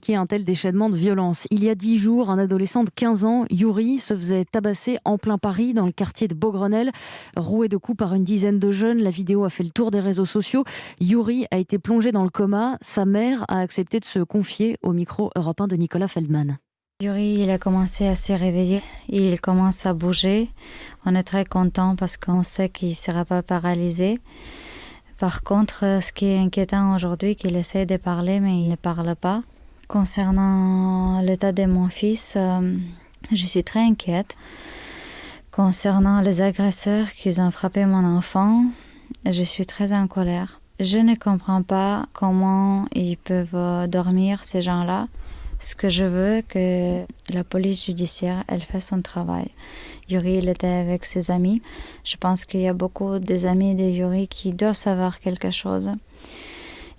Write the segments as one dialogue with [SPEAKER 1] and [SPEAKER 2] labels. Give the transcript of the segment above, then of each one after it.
[SPEAKER 1] Qui est un tel déchaînement de violence. Il y a 10 jours, un adolescent de 15 ans, Yuri, se faisait tabasser en plein Paris, dans le quartier de Beaugrenelle, roué de coups par une dizaine de jeunes. La vidéo a fait le tour des réseaux sociaux. Yuri a été plongé dans le coma. Sa mère a accepté de se confier au micro Europe 1 de Nicolas Feldman.
[SPEAKER 2] Yuri, il a commencé à se réveiller. Il commence à bouger. On est très content parce qu'on sait qu'il ne sera pas paralysé. Par contre, ce qui est inquiétant aujourd'hui, c'est qu'il essaie de parler, mais il ne parle pas. Concernant l'état de mon fils, je suis très inquiète. Concernant les agresseurs qui ont frappé mon enfant, je suis très en colère. Je ne comprends pas comment ils peuvent dormir, ces gens-là. Ce que je veux, que la police judiciaire, elle fait son travail. Yuri, il était avec ses amis. Je pense qu'il y a beaucoup des amis de Yuri qui doivent savoir quelque chose.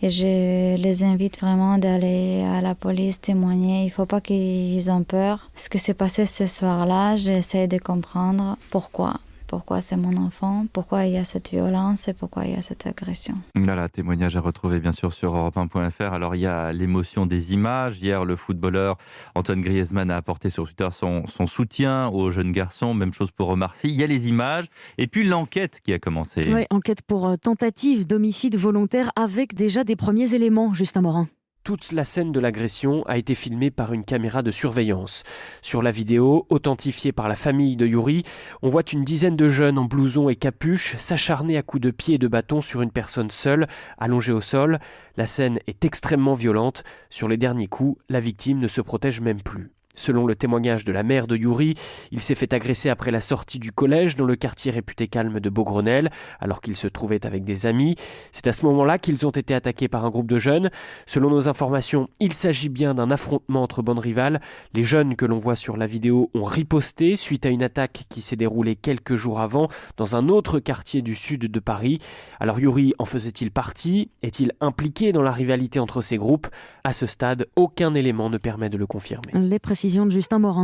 [SPEAKER 2] Et je les invite vraiment d'aller à la police témoigner. Il ne faut pas qu'ils aient peur. Ce qui s'est passé ce soir-là, j'essaie de comprendre pourquoi. Pourquoi c'est mon enfant, pourquoi il y a cette violence et pourquoi il y a cette agression.
[SPEAKER 3] Voilà, témoignage à retrouver bien sûr sur europe1.fr. Alors il y a l'émotion des images. Hier, le footballeur Antoine Griezmann a apporté sur Twitter son soutien aux jeunes garçons. Même chose pour Omar Sy. Il y a les images et puis l'enquête qui a commencé.
[SPEAKER 1] Oui, enquête pour tentative d'homicide volontaire avec déjà des premiers éléments, Justin Morin.
[SPEAKER 4] Toute la scène de l'agression a été filmée par une caméra de surveillance. Sur la vidéo, authentifiée par la famille de Yuri, on voit une dizaine de jeunes en blouson et capuche s'acharner à coups de pied et de bâton sur une personne seule, allongée au sol. La scène est extrêmement violente. Sur les derniers coups, la victime ne se protège même plus. Selon le témoignage de la mère de Yuri, il s'est fait agresser après la sortie du collège dans le quartier réputé calme de Beaugrenelle, alors qu'il se trouvait avec des amis. C'est à ce moment-là qu'ils ont été attaqués par un groupe de jeunes. Selon nos informations, il s'agit bien d'un affrontement entre bandes rivales. Les jeunes que l'on voit sur la vidéo ont riposté suite à une attaque qui s'est déroulée quelques jours avant dans un autre quartier du sud de Paris. Alors Yuri en faisait-il partie ? Est-il impliqué dans la rivalité entre ces groupes ? À ce stade, aucun élément ne permet de le confirmer.
[SPEAKER 1] Les précisions de Justin Morin.